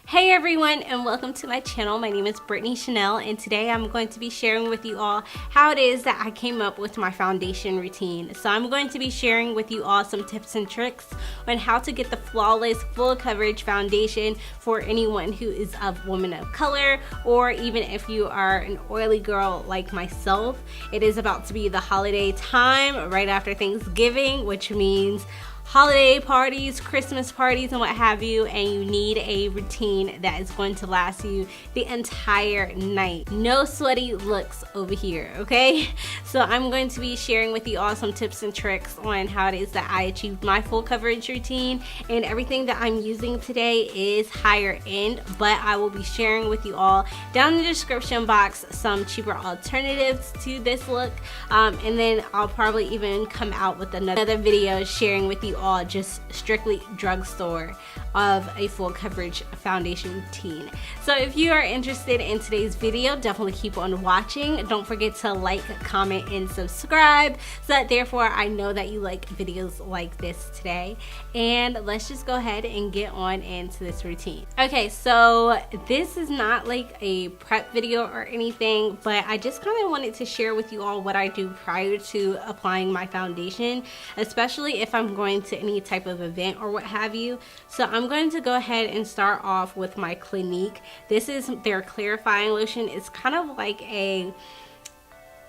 Hey everyone, and welcome to my channel. My name is Brittany Chanelle, and today I'm going to be sharing with you all how it is that I came up with my foundation routine. So I'm going to be sharing with you all some tips and tricks on how to get the flawless full coverage foundation for anyone who is a woman of color, or even if you are an oily girl like myself. It is about to be the holiday time right after Thanksgiving, which means holiday parties, Christmas parties, and what have you, and you need a routine that is going to last you the entire night. No sweaty looks over here, okay? So I'm going to be sharing with you all some tips and tricks on how it is that I achieved my full coverage routine, and everything that I'm using today is higher end, but I will be sharing with you all down in the description box some cheaper alternatives to this look, and then I'll probably even come out with another video sharing with you all just strictly drugstore of a full coverage foundation routine. So if you are interested in today's video, definitely keep on watching. Don't forget to like, comment, and subscribe so that therefore I know that you like videos like this today. And let's just go ahead and get on into this routine. Okay, so this is not like a prep video or anything, but I just kind of wanted to share with you all what I do prior to applying my foundation, especially if I'm going to any type of event or what have you. So I'm going to go ahead and start off with my Clinique. This is their clarifying lotion. It's kind of like a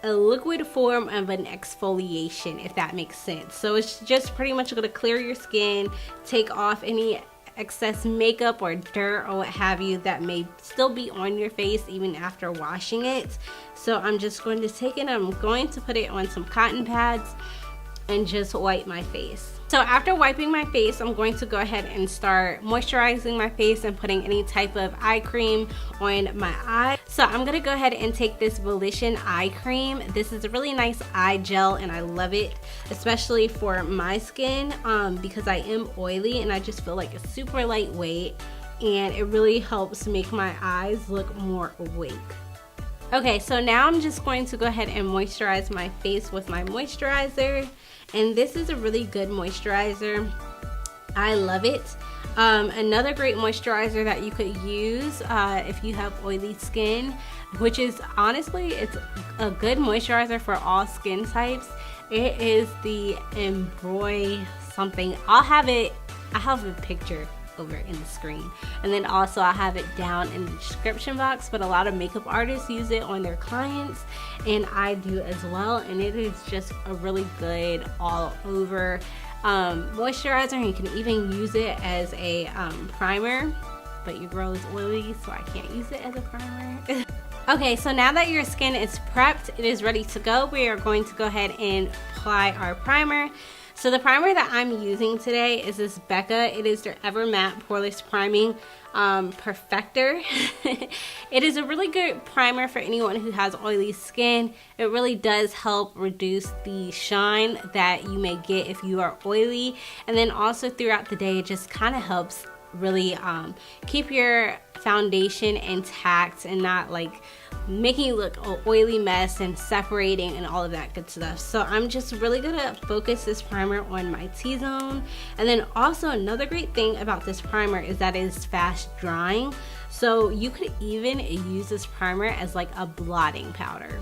liquid form of an exfoliation, if that makes sense. So it's just pretty much going to clear your skin, take off any excess makeup or dirt or what have you that may still be on your face even after washing it. So I'm just going to take it, I'm going to put it on some cotton pads and just wipe my face. So after wiping my face, I'm going to go ahead and start moisturizing my face and putting any type of eye cream on my eye. So I'm gonna go ahead and take this Volition eye cream. This is a really nice eye gel and I love it, especially for my skin because I am oily and I just feel like it's super lightweight and it really helps make my eyes look more awake. Okay, so now I'm just going to go ahead and moisturize my face with my moisturizer. And this is a really good moisturizer. I love it. Another great moisturizer that you could use if you have oily skin, which is honestly, it's a good moisturizer for all skin types. It is the Embroy something. I have a picture over in the screen, and then also I have it down in the description box, but a lot of makeup artists use it on their clients and I do as well, and it is just a really good all over moisturizer, and you can even use it as a primer, but your girl is oily so I can't use it as a primer. Okay, so now that your skin is prepped, it is ready to go, we are going to go ahead and apply our primer. So the primer that I'm using today is this Becca. It is their Ever Matte Poreless Priming Perfector. It is a really good primer for anyone who has oily skin. It really does help reduce the shine that you may get if you are oily. And then also throughout the day, it just kind of helps really keep your foundation intact and not like making you look an oily mess and separating and all of that good stuff. So I'm just really gonna focus this primer on my T-zone. And then also another great thing about this primer is that it is fast drying. So you could even use this primer as like a blotting powder.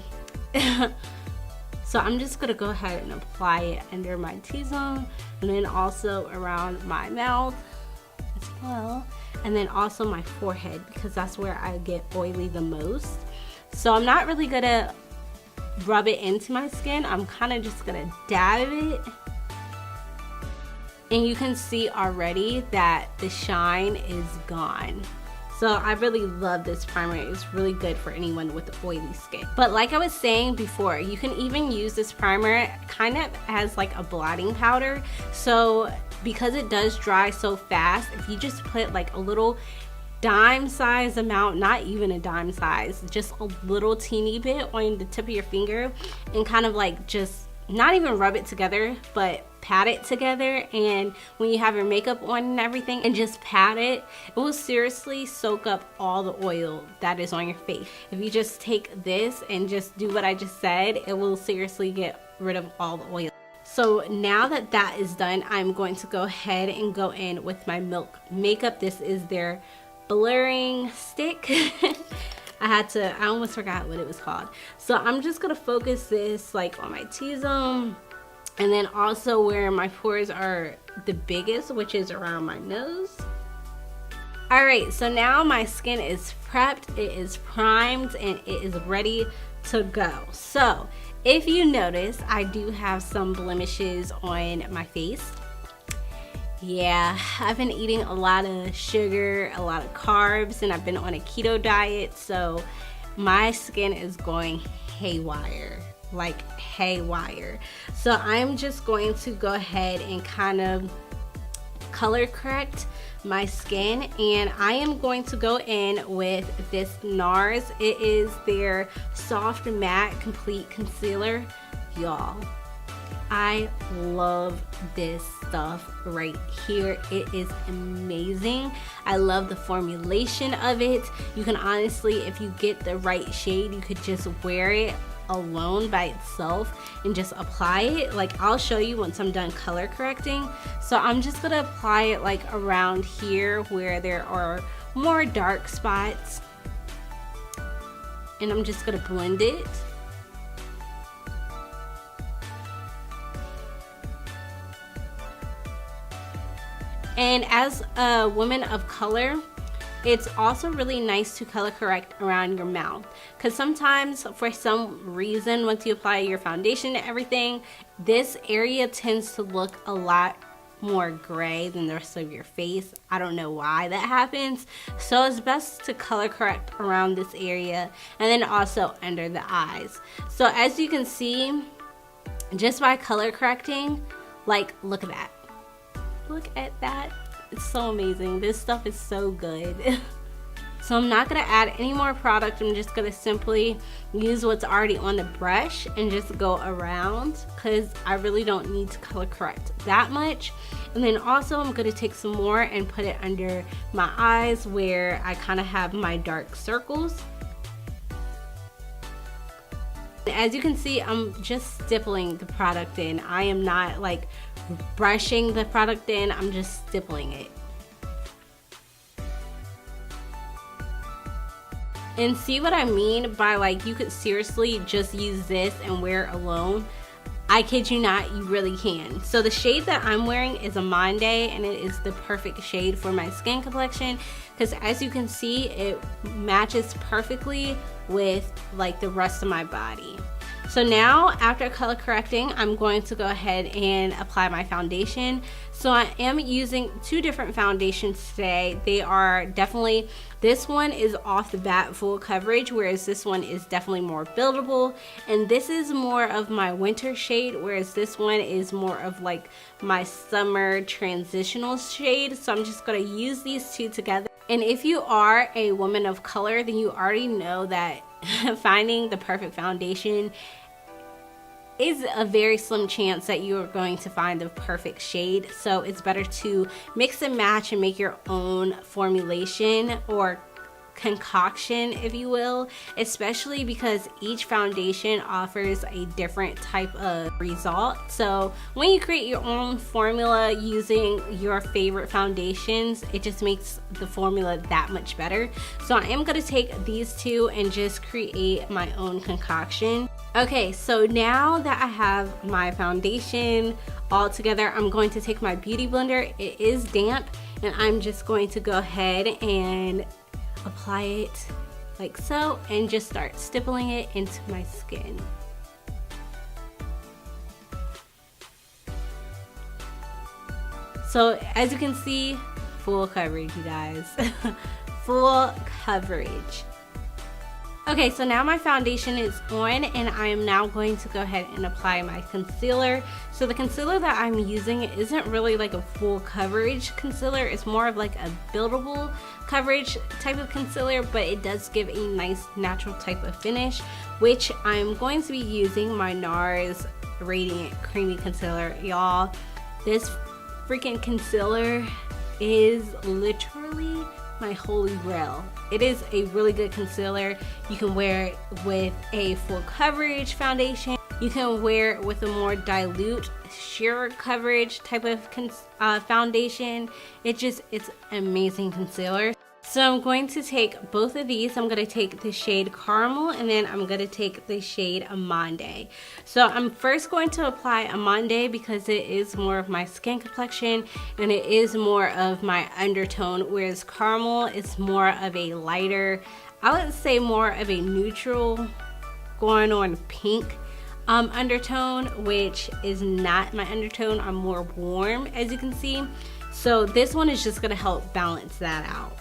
So I'm just gonna go ahead and apply it under my T-zone and then also around my mouth as well, and then also my forehead because that's where I get oily the most. So I'm not really gonna rub it into my skin, I'm kind of just gonna dab it, and you can see already that the shine is gone. So I really love this primer. It's really good for anyone with oily skin. But like I was saying before, you can even use this primer kind of as like a blotting powder. So because it does dry so fast, if you just put like a little dime size amount, not even a dime size, just a little teeny bit on the tip of your finger and kind of like just not even rub it together, but pat it together, and when you have your makeup on and everything and just pat it, it will seriously soak up all the oil that is on your face. If you just take this and just do what I just said, it will seriously get rid of all the oil. So now that that is done, I'm going to go ahead and go in with my Milk makeup. This is their blurring stick. I almost forgot what it was called. So I'm just gonna focus this like on my T-zone, and then also where my pores are the biggest, which is around my nose. Alright, so now my skin is prepped, it is primed, and it is ready to go. So if you notice, I do have some blemishes on my face. Yeah, I've been eating a lot of sugar, a lot of carbs, and I've been on a keto diet, so my skin is going haywire, like haywire. So I'm just going to go ahead and kind of color correct my skin, and I am going to go in with this NARS. It is their soft matte complete concealer. Y'all, I love this stuff right here. It is amazing. I love the formulation of it. You can honestly, if you get the right shade, you could just wear it alone by itself and just apply it. Like, I'll show you once I'm done color correcting. So I'm just gonna apply it like around here where there are more dark spots, and I'm just gonna blend it. And as a woman of color, it's also really nice to color correct around your mouth, because sometimes for some reason once you apply your foundation and everything, this area tends to look a lot more gray than the rest of your face. I don't know why that happens. So it's best to color correct around this area and then also under the eyes. So as you can see, just by color correcting, like, look at that. Look at that. It's so amazing. This stuff is so good. So I'm not going to add any more product. I'm just going to simply use what's already on the brush and just go around, because I really don't need to color correct that much. And then also I'm going to take some more and put it under my eyes where I kind of have my dark circles. As you can see, I'm just stippling the product in. I am not like brushing the product in, I'm just stippling it. And see what I mean by, like, you could seriously just use this and wear it alone. I kid you not, you really can. So the shade that I'm wearing is a Monde, and it is the perfect shade for my skin complexion, because as you can see, it matches perfectly with like the rest of my body. So now, after color correcting, I'm going to go ahead and apply my foundation. So I am using two different foundations today. They are definitely, this one is off the bat full coverage, whereas this one is definitely more buildable. And this is more of my winter shade, whereas this one is more of like my summer transitional shade. So I'm just gonna use these two together. And if you are a woman of color, then you already know that finding the perfect foundation is a very slim chance that you are going to find the perfect shade. So it's better to mix and match and make your own formulation or concoction, if you will, especially because each foundation offers a different type of result. So when you create your own formula using your favorite foundations, it just makes the formula that much better. So I am going to take these two and just create my own concoction. Okay, so now that I have my foundation all together, I'm going to take my beauty blender. It is damp, and I'm just going to go ahead and apply it like so and just start stippling it into my skin. So as you can see, full coverage, you guys. Full coverage. Okay, so now my foundation is on, and I am now going to go ahead and apply my concealer. So the concealer that I'm using isn't really like a full coverage concealer. It's more of like a buildable coverage type of concealer, but it does give a nice natural type of finish, which I'm going to be using my NARS Radiant Creamy Concealer. Y'all, This freaking concealer is literally my holy grail. It is a really good concealer. You can wear it with a full coverage foundation. You can wear it with a more dilute, sheer coverage type of foundation. It's amazing concealer. So I'm going to take both of these. I'm going to take the shade Caramel, and then I'm going to take the shade Almond. So I'm first going to apply Almond because it is more of my skin complexion and it is more of my undertone, whereas Caramel is more of a lighter, I would say more of a neutral going on pink undertone, which is not my undertone. I'm more warm, as you can see. So this one is just going to help balance that out.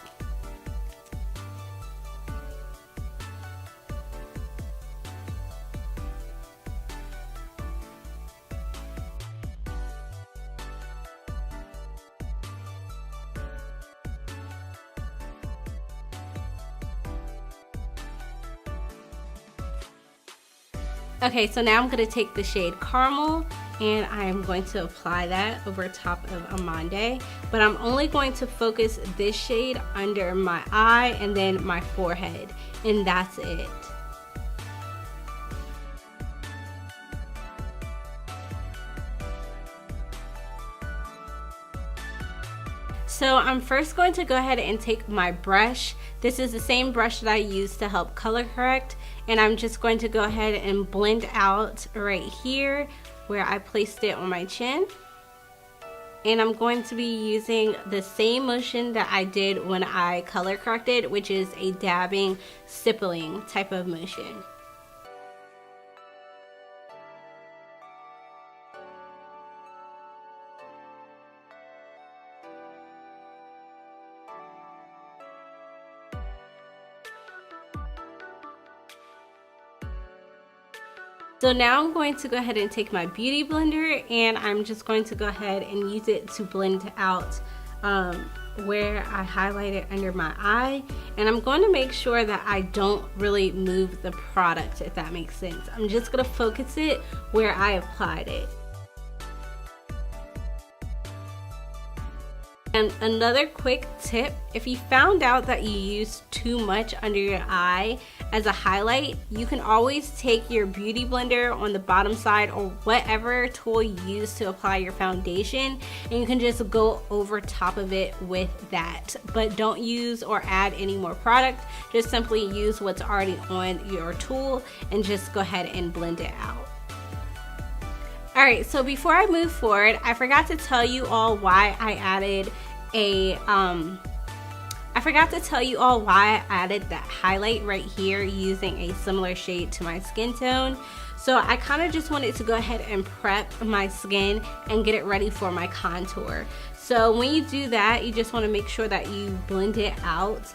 Okay, so now I'm going to take the shade Caramel and I am going to apply that over top of Almond, but I'm only going to focus this shade under my eye and then my forehead, and that's it. So I'm first going to go ahead and take my brush. This is the same brush that I used to help color correct, and I'm just going to go ahead and blend out right here where I placed it on my chin. And I'm going to be using the same motion that I did when I color corrected, which is a dabbing, stippling type of motion. So now I'm going to go ahead and take my beauty blender and I'm just going to go ahead and use it to blend out where I highlighted under my eye, and I'm going to make sure that I don't really move the product, if that makes sense. I'm just going to focus it where I applied it. And another quick tip, if you found out that you used too much under your eye as a highlight, you can always take your beauty blender on the bottom side or whatever tool you use to apply your foundation, and you can just go over top of it with that. But don't use or add any more product, just simply use what's already on your tool and just go ahead and blend it out. Alright, so before I move forward, I forgot to tell you all why I added that highlight right here using a similar shade to my skin tone. So I kind of just wanted to go ahead and prep my skin and get it ready for my contour. So when you do that, you just want to make sure that you blend it out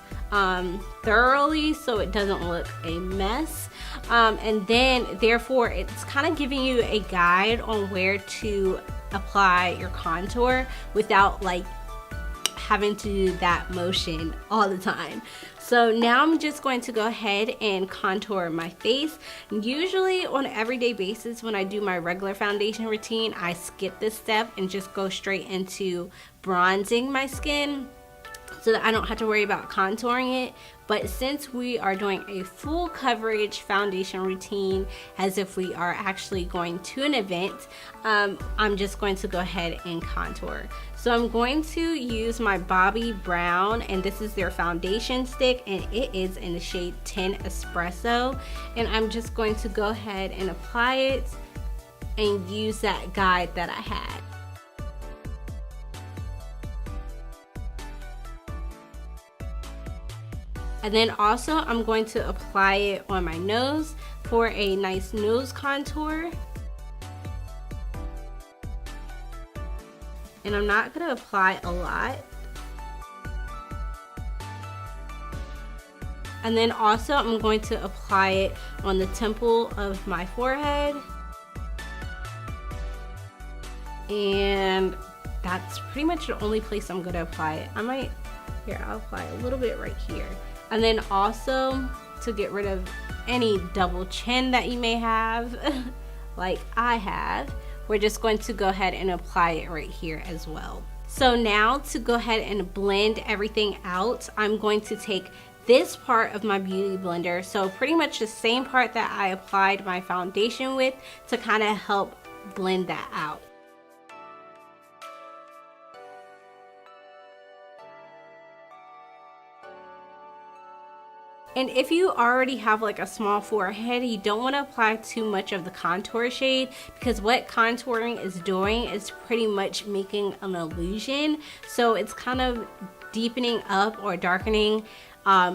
thoroughly so it doesn't look a mess. And then therefore it's kind of giving you a guide on where to apply your contour without like having to do that motion all the time. So now I'm just going to go ahead and contour my face. Usually on an everyday basis when I do my regular foundation routine, I skip this step and just go straight into bronzing my skin so that I don't have to worry about contouring it. But since we are doing a full coverage foundation routine as if we are actually going to an event, I'm just going to go ahead and contour. So I'm going to use my Bobbi Brown, and this is their foundation stick, and it is in the shade 10 Espresso. And I'm just going to go ahead and apply it and use that guide that I had. And then also I'm going to apply it on my nose for a nice nose contour. And I'm not going to apply a lot. And then also I'm going to apply it on the temple of my forehead. And that's pretty much the only place I'm going to apply it. I'll apply a little bit right here. And then also to get rid of any double chin that you may have, like I have, we're just going to go ahead and apply it right here as well. So now to go ahead and blend everything out, I'm going to take this part of my beauty blender, so pretty much the same part that I applied my foundation with, to kind of help blend that out. And if you already have like a small forehead, you don't want to apply too much of the contour shade, because what contouring is doing is pretty much making an illusion. So it's kind of deepening up or darkening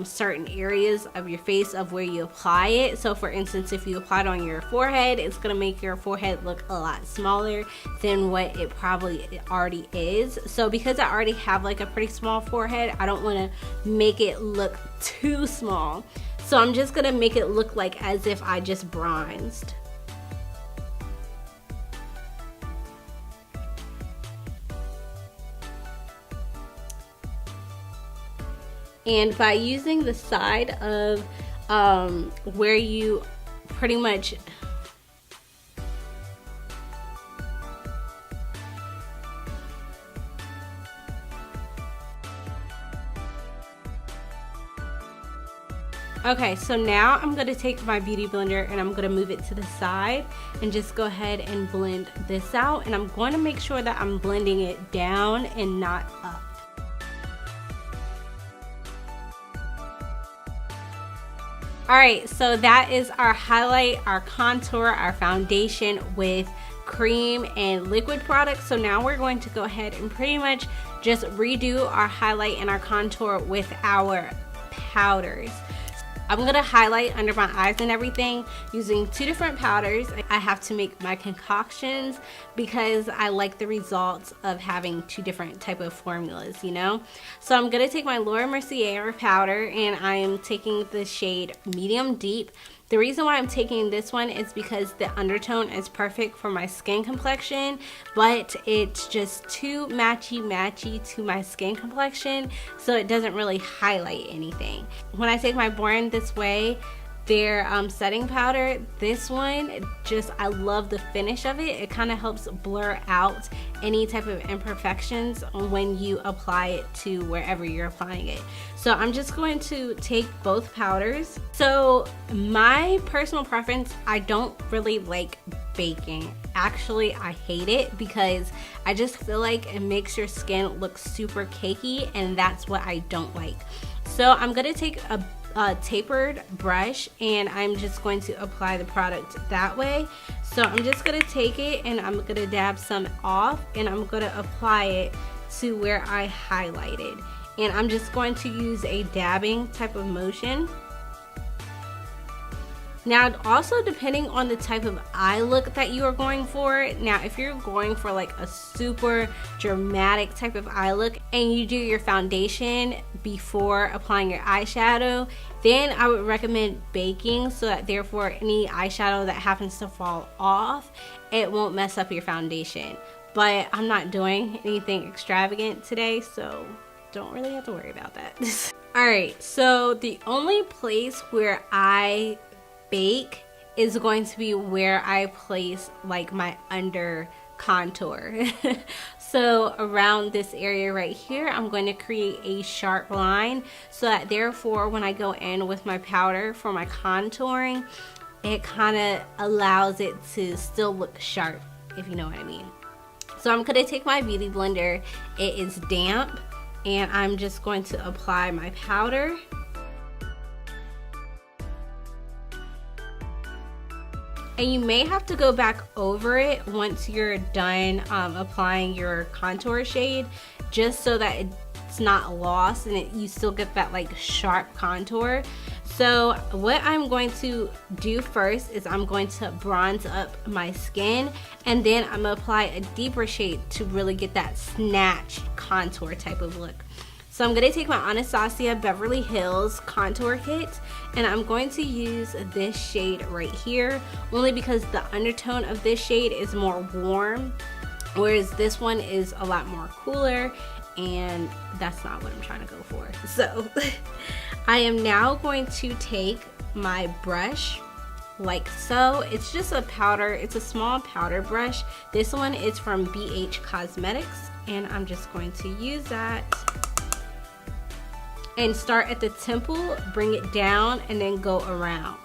certain areas of your face of where you apply it. So for instance, if you apply it on your forehead, it's gonna make your forehead look a lot smaller than what it probably already is. So because I already have like a pretty small forehead, I don't want to make it look too small. So I'm just gonna make it look like as if I just bronzed. And by using the side of where you pretty much okay, so now I'm going to take my beauty blender and I'm going to move it to the side and just go ahead and blend this out. And I'm going to make sure that I'm blending it down and not up. Alright, so that is our highlight, our contour, our foundation with cream and liquid products. So now we're going to go ahead and pretty much just redo our highlight and our contour with our powders. I'm going to highlight under my eyes and everything using two different powders. I have to make my concoctions because I like the results of having two different type of formulas, you know. So I'm going to take my Laura Mercier powder and I am taking the shade Medium Deep. The reason why I'm taking this one is because the undertone is perfect for my skin complexion, but it's just too matchy to my skin complexion, so it doesn't really highlight anything. When I take my Born This Way, their setting powder, this one, just, I love the finish of it. It kind of helps blur out any type of imperfections when you apply it to wherever you're applying it. So I'm just going to take both powders. So my personal preference, I don't really like baking. Actually, I hate it because I just feel like it makes your skin look super cakey, and that's what I don't like. So I'm gonna take a tapered brush and I'm just going to apply the product that way. So I'm just gonna take it and I'm gonna dab some off and I'm gonna apply it to where I highlighted, and I'm just going to use a dabbing type of motion. Now, also depending on the type of eye look that you are going for. Now, if you're going for like a super dramatic type of eye look and you do your foundation before applying your eyeshadow, then I would recommend baking, so that therefore any eyeshadow that happens to fall off, it won't mess up your foundation. But I'm not doing anything extravagant today, so don't really have to worry about that. Alright, so the only place where I bake is going to be where I place like my under contour. So around this area right here, I'm going to create a sharp line, so that therefore when I go in with my powder for my contouring, it kind of allows it to still look sharp, if you know what I mean. So I'm going to take my beauty blender, it is damp, and I'm just going to apply my powder. And you may have to go back over it once you're done applying your contour shade, just so that it's not lost and you still get that like sharp contour. So what I'm going to do first is I'm going to bronze up my skin, and then I'm gonna apply a deeper shade to really get that snatched contour type of look. So I'm going to take my Anastasia Beverly Hills contour kit, and I'm going to use this shade right here, only because the undertone of this shade is more warm, whereas this one is a lot more cooler, and that's not what I'm trying to go for. So I am now going to take my brush like so. It's just a powder, it's a small powder brush. This one is from BH Cosmetics, and I'm just going to use that and start at the temple, bring it down, and then go around.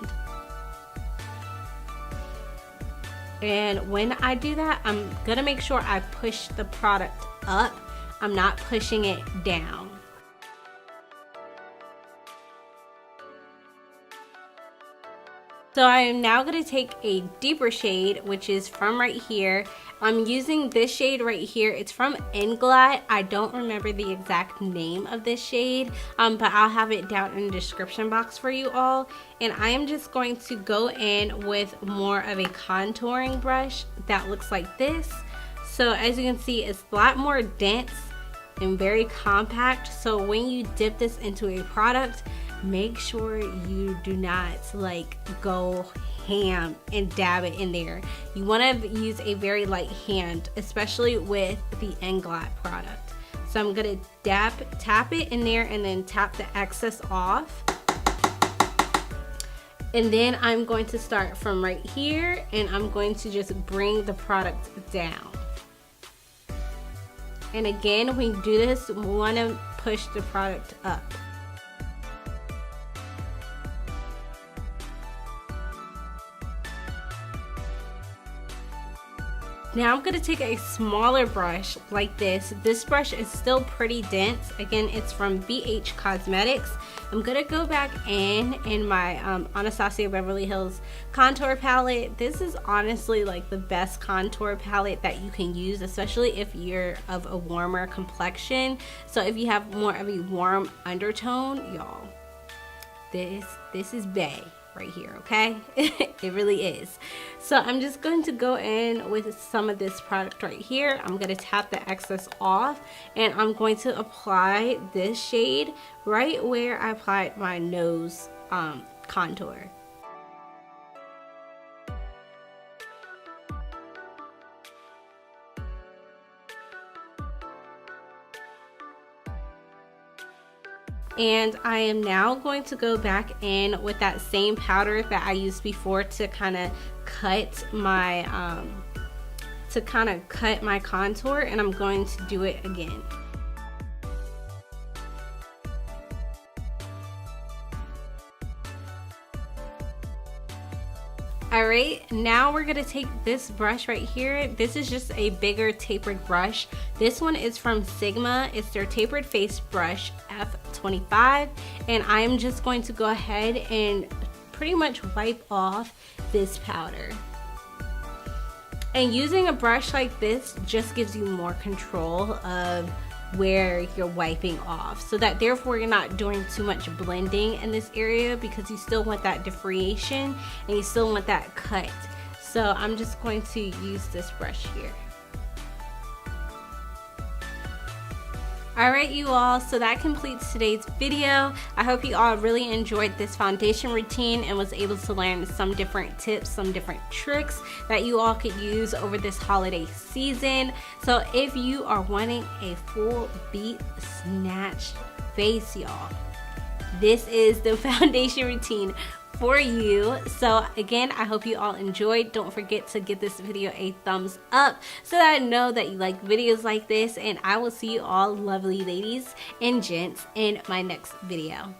And when I do that, I'm gonna make sure I push the product up. I'm not pushing it down. So I am now going to take a deeper shade, which is from right here. I'm using this shade right here. It's from Inglot. I don't remember the exact name of this shade, but I'll have it down in the description box for you all. And I am just going to go in with more of a contouring brush that looks like this. So as you can see, it's a lot more dense and very compact. So when you dip this into a product, make sure you do not like go ham and dab it in there. You want to use a very light hand, especially with the Inglot product. So I'm going to tap it in there and then tap the excess off. And then I'm going to start from right here, and I'm going to just bring the product down. And again, when you do this, we want to push the product up. Now I'm going to take a smaller brush like this. This brush is still pretty dense. Again, it's from BH Cosmetics. I'm going to go back in my Anastasia Beverly Hills contour palette. This is honestly like the best contour palette that you can use, especially if you're of a warmer complexion. So if you have more of a warm undertone, y'all, this is bae right here, okay? It really is. So I'm just going to go in with some of this product right here. I'm going to tap the excess off, and I'm going to apply this shade right where I applied my nose contour. And I am now going to go back in with that same powder that I used before to kind of cut my contour, and I'm going to do it again. Alright, now we're going to take this brush right here. This is just a bigger tapered brush. This one is from Sigma. It's their tapered face brush F25. And I am just going to go ahead and pretty much wipe off this powder. And using a brush like this just gives you more control of where you're wiping off, so that therefore you're not doing too much blending in this area, because you still want that defoliation and you still want that cut. So I'm just going to use this brush here. Alright you all, so that completes today's video. I hope you all really enjoyed this foundation routine and was able to learn some different tips, some different tricks that you all could use over this holiday season. So if you are wanting a full beat snatched face, y'all, this is the foundation routine for you. So again, I hope you all enjoyed. Don't forget to give this video a thumbs up so that I know that you like videos like this, and I will see you all lovely ladies and gents in my next video.